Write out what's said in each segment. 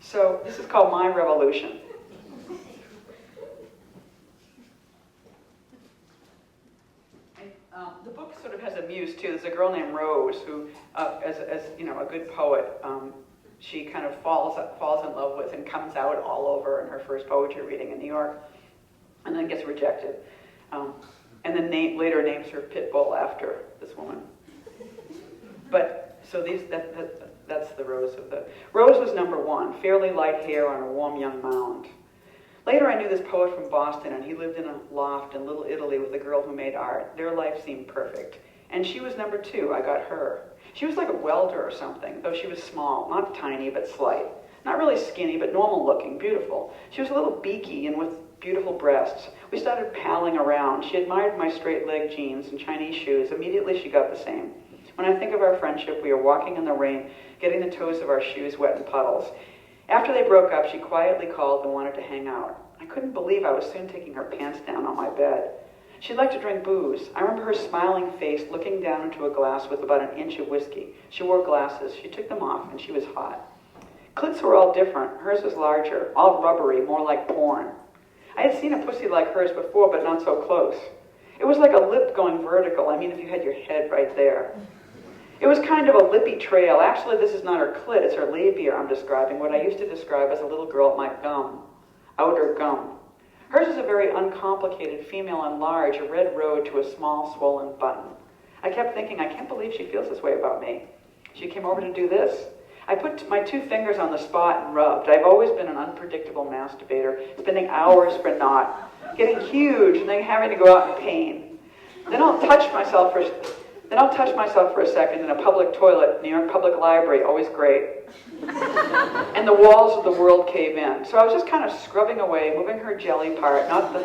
So this is called My Revolution. The book sort of has a muse too. There's a girl named Rose who, as you know, a good poet, she kind of falls in love with and comes out all over in her first poetry reading in New York, and then gets rejected, and then later names her pit bull after this woman. But so that's the Rose of the. Rose was number one, fairly light hair on a warm young mound. Later I knew this poet from Boston, and he lived in a loft in Little Italy with a girl who made art. Their life seemed perfect. And she was number two. I got her. She was like a welder or something, though she was small, not tiny, but slight. Not really skinny, but normal looking, beautiful. She was a little beaky and with beautiful breasts. We started palling around. She admired my straight leg jeans and Chinese shoes. Immediately she got the same. When I think of our friendship, we are walking in the rain, getting the toes of our shoes wet in puddles. After they broke up, she quietly called and wanted to hang out. I couldn't believe I was soon taking her pants down on my bed. She liked to drink booze. I remember her smiling face looking down into a glass with about an inch of whiskey. She wore glasses. She took them off, and she was hot. Clits were all different. Hers was larger, all rubbery, more like porn. I had seen a pussy like hers before, but not so close. It was like a lip going vertical. I mean, if you had your head right there. It was kind of a lippy trail. Actually, this is not her clit, it's her labia I'm describing, what I used to describe as a little girl at my gum, outer gum. Hers is a very uncomplicated female and large, a red road to a small swollen button. I kept thinking, I can't believe she feels this way about me. She came over to do this. I put my 2 fingers on the spot and rubbed. I've always been an unpredictable masturbator, spending hours for naught, getting huge and then having to go out in pain. Then I'll touch myself for a second in a public toilet, New York Public Library, always great. And the walls of the world cave in. So I was just kind of scrubbing away, moving her jelly part, not the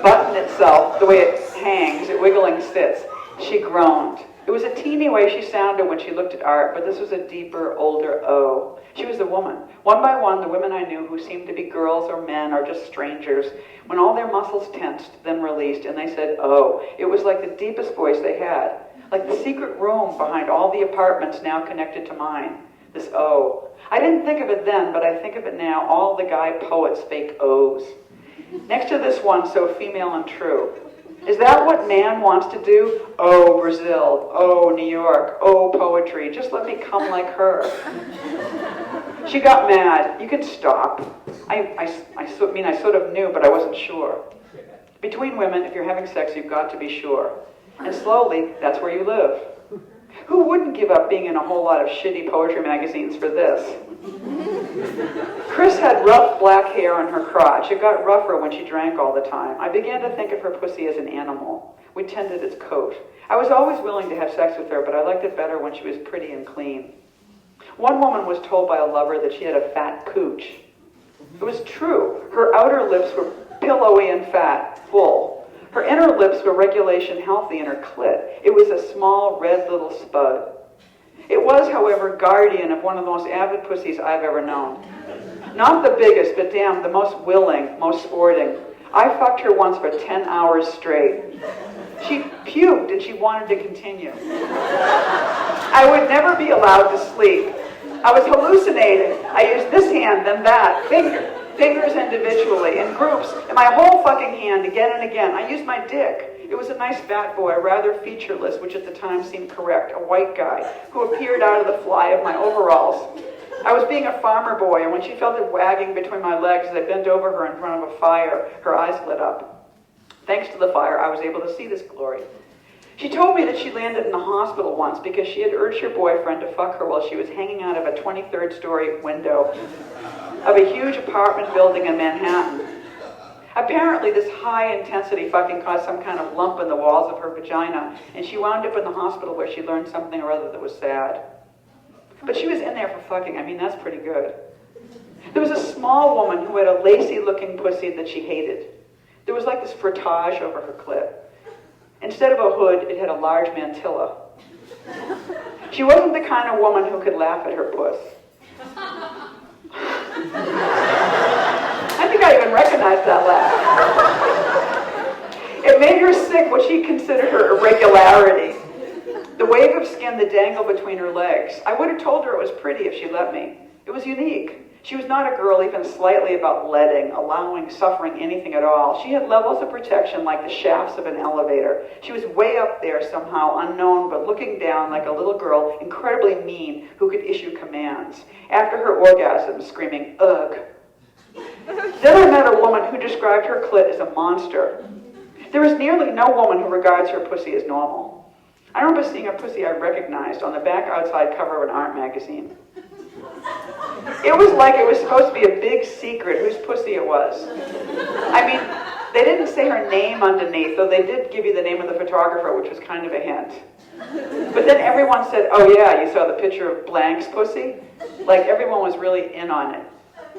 button itself, the way it hangs, it wiggling sits. She groaned. It was a teeny way she sounded when she looked at art, but this was a deeper, older O. She was a woman. One by one, the women I knew who seemed to be girls or men or just strangers, when all their muscles tensed, then released, and they said, oh. It was like the deepest voice they had. Like the secret room behind all the apartments now connected to mine. This O. I didn't think of it then, but I think of it now, all the guy poets' fake O's. Next to this one, so female and true. Is that what man wants to do? Oh, Brazil. Oh, New York. Oh, poetry. Just let me come like her. She got mad. You can stop. I sort of knew, but I wasn't sure. Between women, if you're having sex, you've got to be sure. And slowly, that's where you live. Who wouldn't give up being in a whole lot of shitty poetry magazines for this? Chris had rough black hair on her crotch. It got rougher when she drank all the time. I began to think of her pussy as an animal. We tended its coat. I was always willing to have sex with her, but I liked it better when she was pretty and clean. One woman was told by a lover that she had a fat cooch. It was true. Her outer lips were pillowy and fat, full. Her inner lips were regulation healthy in her clit. It was a small, red little spud. It was, however, guardian of one of the most avid pussies I've ever known. Not the biggest, but damn, the most willing, most sporting. I fucked her once for 10 hours straight. She puked and she wanted to continue. I would never be allowed to sleep. I was hallucinating. I used this hand, then that, fingers individually, in groups, and my whole fucking hand again and again. I used my dick. It was a nice fat boy, rather featureless, which at the time seemed correct, a white guy, who appeared out of the fly of my overalls. I was being a farmer boy, and when she felt it wagging between my legs as I bent over her in front of a fire, her eyes lit up. Thanks to the fire, I was able to see this glory. She told me that she landed in the hospital once because she had urged her boyfriend to fuck her while she was hanging out of a 23rd story window of a huge apartment building in Manhattan. Apparently, this high-intensity fucking caused some kind of lump in the walls of her vagina, and she wound up in the hospital where she learned something or other that was sad. But she was in there for fucking. I mean, that's pretty good. There was a small woman who had a lacy-looking pussy that she hated. There was like this frottage over her clit. Instead of a hood, it had a large mantilla. She wasn't the kind of woman who could laugh at her puss. I think I even recognized that laugh. It made her sick what she considered her irregularity. The wave of skin that dangled between her legs. I would have told her it was pretty if she let me. It was unique. She was not a girl even slightly about letting, allowing, suffering anything at all. She had levels of protection like the shafts of an elevator. She was way up there somehow, unknown, but looking down like a little girl, incredibly mean, who could issue commands. After her orgasm, screaming, ugh. Then I met a woman who described her clit as a monster. There is nearly no woman who regards her pussy as normal. I remember seeing a pussy I recognized on the back outside cover of an art magazine. It was like it was supposed to be a big secret whose pussy it was. I mean, they didn't say her name underneath, though they did give you the name of the photographer, which was kind of a hint. But then everyone said, oh yeah, you saw the picture of blank's pussy? Like everyone was really in on it.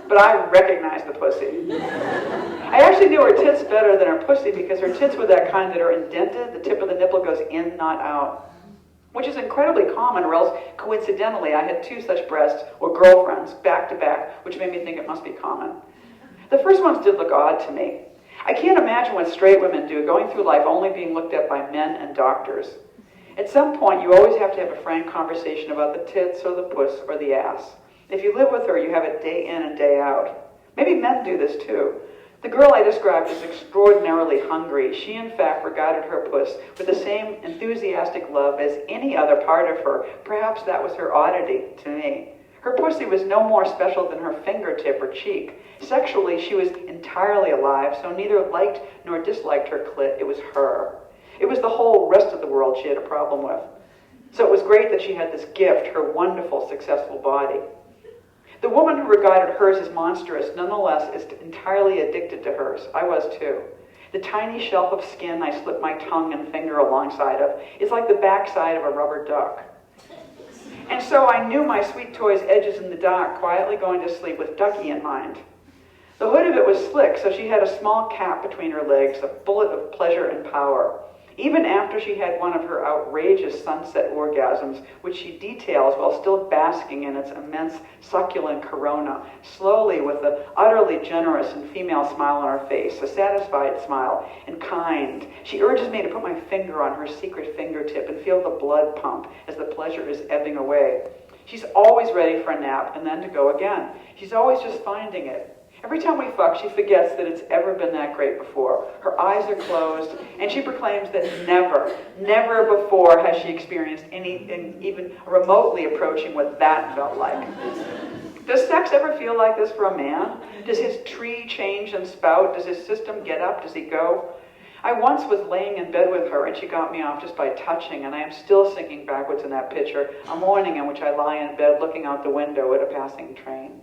But I recognized the pussy. I actually knew her tits better than her pussy because her tits were that kind that are indented. The tip of the nipple goes in, not out. Which is incredibly common, or else, coincidentally, I had 2 such breasts, or girlfriends, back to back, which made me think it must be common. The first ones did look odd to me. I can't imagine what straight women do, going through life only being looked at by men and doctors. At some point, you always have to have a frank conversation about the tits, or the puss, or the ass. If you live with her, you have it day in and day out. Maybe men do this too. The girl I described is extraordinarily hungry. She, in fact, regarded her puss with the same enthusiastic love as any other part of her. Perhaps that was her oddity to me. Her pussy was no more special than her fingertip or cheek. Sexually, she was entirely alive, so neither liked nor disliked her clit. It was her. It was the whole rest of the world she had a problem with. So it was great that she had this gift, her wonderful, successful body. The woman who regarded hers as monstrous, nonetheless, is entirely addicted to hers. I was too. The tiny shelf of skin I slip my tongue and finger alongside of is like the backside of a rubber duck. And so I knew my sweet toy's edges in the dark, quietly going to sleep with Ducky in mind. The hood of it was slick, so she had a small cap between her legs, a bullet of pleasure and power. Even after she had one of her outrageous sunset orgasms, which she details while still basking in its immense succulent corona, slowly with an utterly generous and female smile on her face, a satisfied smile, and kind, she urges me to put my finger on her secret fingertip and feel the blood pump as the pleasure is ebbing away. She's always ready for a nap and then to go again. She's always just finding it. Every time we fuck, she forgets that it's ever been that great before. Her eyes are closed, and she proclaims that never before has she experienced anything even remotely approaching what that felt like. Does sex ever feel like this for a man? Does his tree change and spout? Does his system get up? Does he go? I once was laying in bed with her, and she got me off just by touching, and I am still sinking backwards in that picture, a morning in which I lie in bed looking out the window at a passing train.